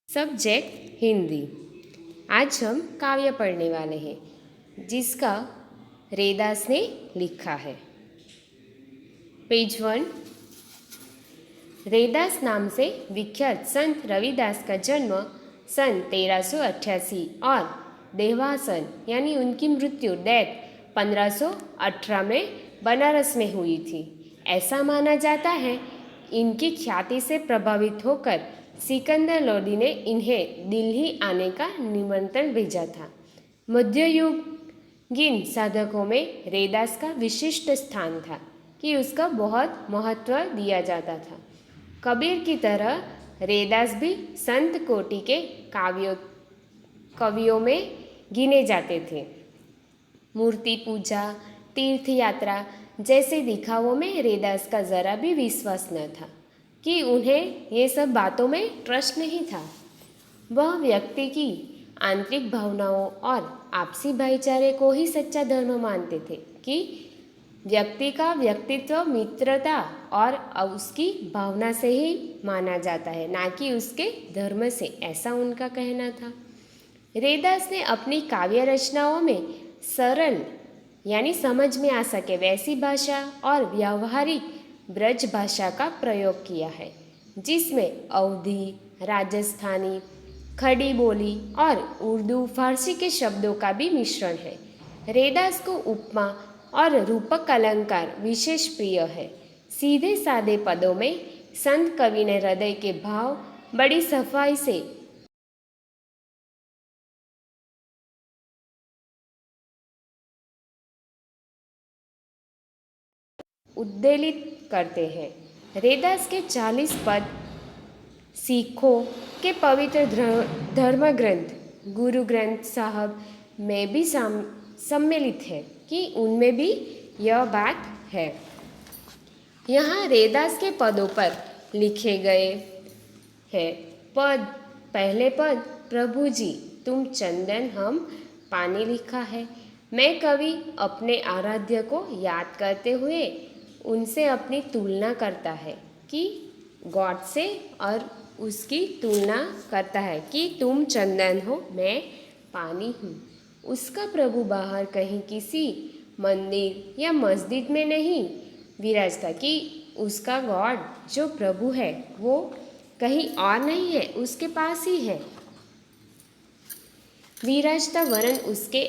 Subject Hindi. आज हम काव्य पढ़ने वाले हैं जिसका रैदास ने लिखा है। पेज 1। रैदास नाम से विख्यात संत रविदास का जन्म सन 1388 और देहावसान यानी उनकी मृत्यु डेथ 1518 में बनारस में हुई थी। ऐसा माना जाता है इनकी ख्याति से प्रभावित होकर सिकंदर लोदी ने इन्हें दिल्ली आने का निमंत्रण भेजा था। मध्ययुगीन साधकों में रैदास का विशिष्ट स्थान था कि उसका बहुत महत्व दिया जाता था। कबीर की तरह रैदास भी संत कोटि के कवियों में गिने जाते थे। मूर्ति पूजा, तीर्थ यात्रा जैसे दिखावों में रैदास का जरा भी विश्वास न था कि उन्हें ये सब बातों में ट्रस्ट नहीं था। वह व्यक्ति की आंतरिक भावनाओं और आपसी भाईचारे को ही सच्चा धर्म मानते थे कि व्यक्ति का व्यक्तित्व मित्रता और उसकी भावना से ही माना जाता है, ना कि उसके धर्म से, ऐसा उनका कहना था। रैदास ने अपनी काव्य रचनाओं में सरल यानी समझ में आ सके वैसी भाषा और व्यावहारिक ब्रज भाषा का प्रयोग किया है, जिसमें अवधी, राजस्थानी, खड़ी बोली और उर्दू फारसी के शब्दों का भी मिश्रण है। रैदास को उपमा और रूपक अलंकार विशेष प्रिय है। सीधे सादे पदों में संत कवि ने हृदय के भाव बड़ी सफाई से उद्वेलित करते हैं। रैदास के 40 पद सिखों के पवित्र धर्म ग्रंथ गुरु ग्रंथ साहब में भी सम्मिलित है कि उनमें भी यह बात है। यहाँ रैदास के पदों पर लिखे गए हैं पहले पद प्रभु जी तुम चंदन हम पानी लिखा है। मैं कवि अपने आराध्य को याद करते हुए उनसे अपनी तुलना करता है कि गॉड से, और उसकी तुलना करता है कि तुम चंदन हो, मैं पानी हूँ। उसका प्रभु बाहर कहीं किसी मंदिर या मस्जिद में नहीं विराजता कि उसका गॉड जो प्रभु है वो कहीं और नहीं है, उसके पास ही है विराजता, वरन उसके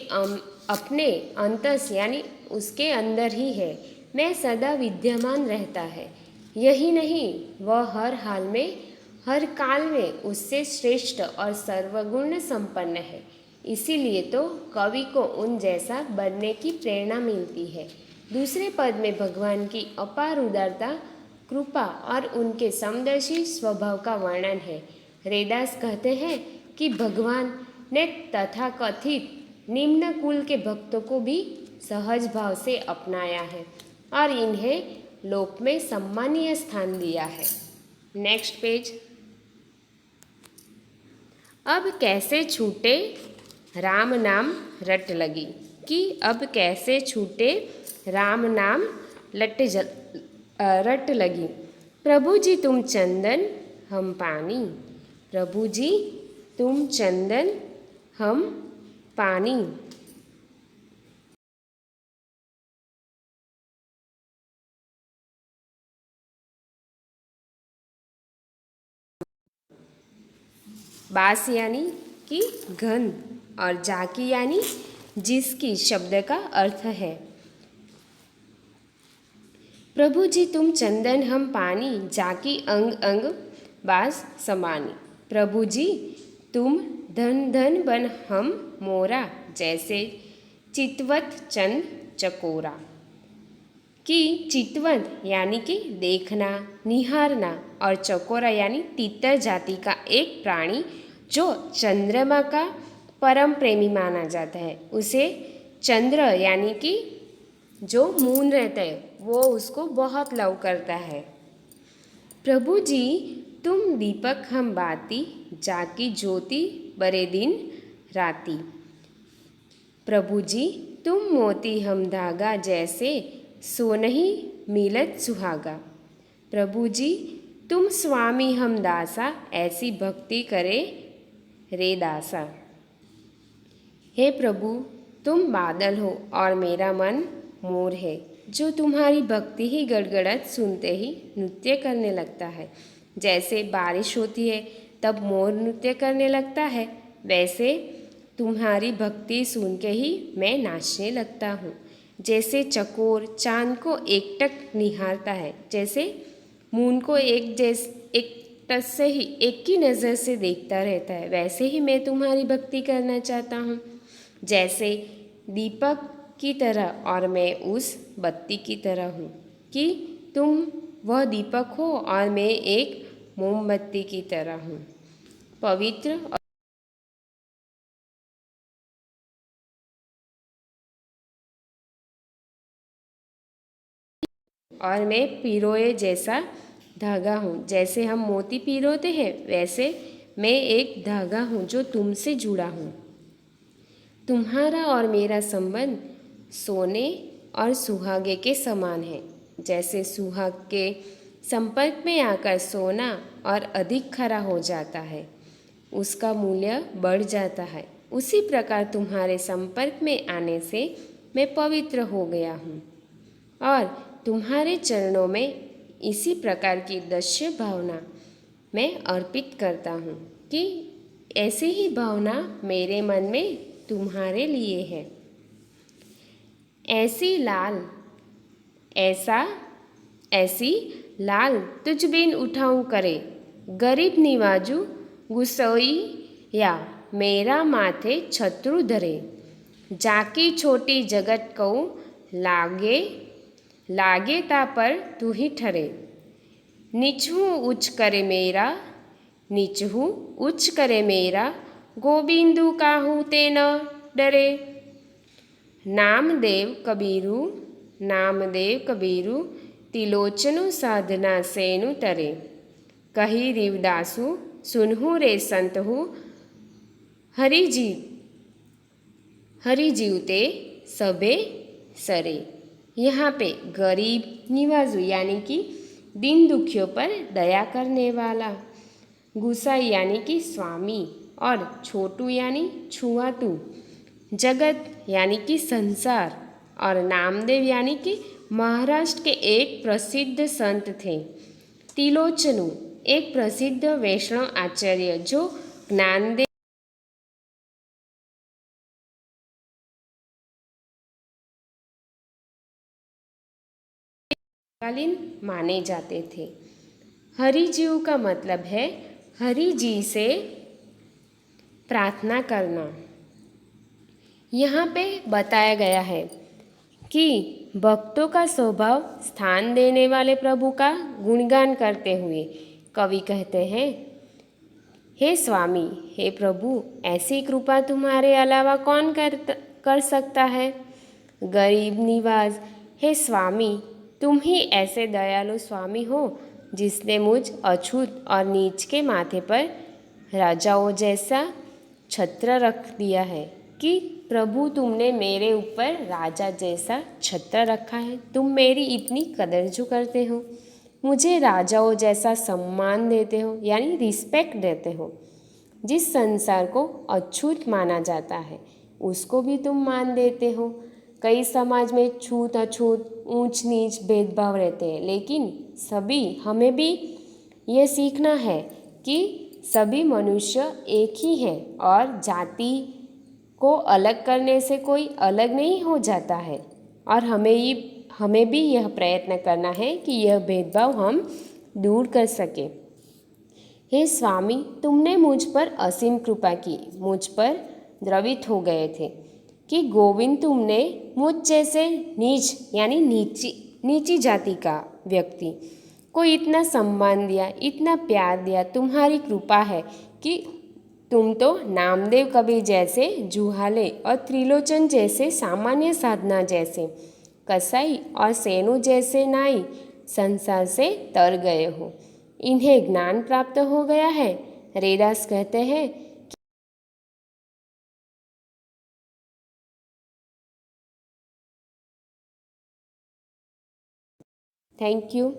अपने अंतस यानी उसके अंदर ही है। मैं सदा विद्यमान रहता है। यही नहीं, वह हर हाल में, हर काल में उससे श्रेष्ठ और सर्वगुण संपन्न है। इसीलिए तो कवि को उन जैसा बनने की प्रेरणा मिलती है। दूसरे पद में भगवान की अपार उदारता, कृपा और उनके समदर्शी स्वभाव का वर्णन है। रैदास कहते हैं कि भगवान ने तथाकथित निम्न कुल के भक्तों को भी सहज भाव से अपनाया है और इन्हें लोक में सम्मानीय स्थान दिया है। Next page. अब कैसे छूटे राम नाम रट लगी कि अब कैसे छूटे राम नाम रट लगी। प्रभु जी तुम चंदन हम पानी, प्रभु जी तुम चंदन हम पानी। बास यानी कि घन और जाकी यानी जिसकी शब्द का अर्थ है। प्रभु जी तुम चंदन हम पानी, जाकी अंग अंग बास समानी। प्रभु जी तुम धन धन बन हम मोरा, जैसे चितवत चंद चकोरा। कि चितवत यानी कि देखना, निहारना, और चकोरा यानी तीतर जाति का एक प्राणी जो चंद्रमा का परम प्रेमी माना जाता है, उसे चंद्र यानी कि जो मून रहता है वो उसको बहुत लव करता है। प्रभु जी तुम दीपक हम बाती, जाकी ज्योति बरे दिन राती। प्रभु जी तुम मोती हम धागा, जैसे सोनहि मिलत सुहागा। प्रभु जी तुम स्वामी हम दासा, ऐसी भक्ति करे रेदासा। हे प्रभु, तुम बादल हो और मेरा मन मोर है, जो तुम्हारी भक्ति ही गड़गड़ाहट सुनते ही नृत्य करने लगता है। जैसे बारिश होती है तब मोर नृत्य करने लगता है, वैसे तुम्हारी भक्ति सुन के ही मैं नाचने लगता हूँ। जैसे चकोर चांद को एकटक निहारता है, जैसे मून को एक टस से ही एक ही नज़र से देखता रहता है, वैसे ही मैं तुम्हारी भक्ति करना चाहता हूँ। जैसे दीपक की तरह और मैं उस बत्ती की तरह हूँ, कि तुम वह दीपक हो और मैं एक मोमबत्ती की तरह हूँ। पवित्र और मैं पिरोए जैसा धागा हूँ। जैसे हम मोती पिरोते हैं, वैसे मैं एक धागा हूँ जो तुमसे जुड़ा हूँ। तुम्हारा और मेरा संबंध सोने और सुहागे के समान है। जैसे सुहाग के संपर्क में आकर सोना और अधिक खरा हो जाता है, उसका मूल्य बढ़ जाता है, उसी प्रकार तुम्हारे संपर्क में आने से मैं पवित्र हो गया हूँ और तुम्हारे चरणों में इसी प्रकार की दृश्य भावना मैं अर्पित करता हूँ कि ऐसी ही भावना मेरे मन में तुम्हारे लिए है। ऐसी लाल ऐसा ऐसी लाल तुझ बिन उठाऊं करे, गरीब निवाजू गुसोई या मेरा माथे छत्रु धरे। जाकी छोटी जगत को लागे लागे ता पर तू ही ठरे। नीचहू उच्च करे मेरा नीचहू उच्च करे मेरा, गोविंदु काहू ते न डरे। नामदेव कबीरू तिलोचनु साधना सेनु तरे। कही रिवदासु सुनहु रे संतहु, हरि जीवते सबे सरे। यहाँ पे गरीब निवाजू यानी कि दीन दुखियों पर दया करने वाला, गुसाई यानी कि स्वामी और छोटू यानी छुआटू, जगत यानी कि संसार और नामदेव यानी कि महाराष्ट्र के एक प्रसिद्ध संत थे। तिलोचनु एक प्रसिद्ध वैष्णव आचार्य जो ज्ञानदेव कालीन माने जाते थे। हरि जीव का मतलब है हरि जी से प्रार्थना करना। यहाँ पे बताया गया है कि भक्तों का स्वभाव स्थान देने वाले प्रभु का गुणगान करते हुए कवि कहते हैं, हे स्वामी, हे प्रभु, ऐसी कृपा तुम्हारे अलावा कौन कर सकता है। गरीब निवाज, हे स्वामी, तुम ही ऐसे दयालु स्वामी हो जिसने मुझ अछूत और नीच के माथे पर राजाओं जैसा छत्र रख दिया है कि प्रभु तुमने मेरे ऊपर राजा जैसा छत्र रखा है। तुम मेरी इतनी कदर जो करते हो, मुझे राजाओं जैसा सम्मान देते हो यानी रिस्पेक्ट देते हो। जिस संसार को अछूत माना जाता है उसको भी तुम मान देते हो। कई समाज में छूत अछूत ऊंच नीच भेदभाव रहते हैं, लेकिन हमें भी ये सीखना है कि सभी मनुष्य एक ही है और जाति को अलग करने से कोई अलग नहीं हो जाता है। और हमें भी यह प्रयत्न करना है कि यह भेदभाव हम दूर कर सके। हे स्वामी, तुमने मुझ पर असीम कृपा की, मुझ पर द्रवित हो गए थे कि गोविंद तुमने मुझ जैसे नीच यानी नीची जाति का व्यक्ति को इतना सम्मान दिया, इतना प्यार दिया। तुम्हारी कृपा है कि तुम तो नामदेव कबीर जैसे जुहाले और त्रिलोचन जैसे सामान्य साधना जैसे कसाई और सेनु जैसे नाई संसार से तर गए हो। इन्हें ज्ञान प्राप्त हो गया है। रेदास कहते हैं, थैंक यू।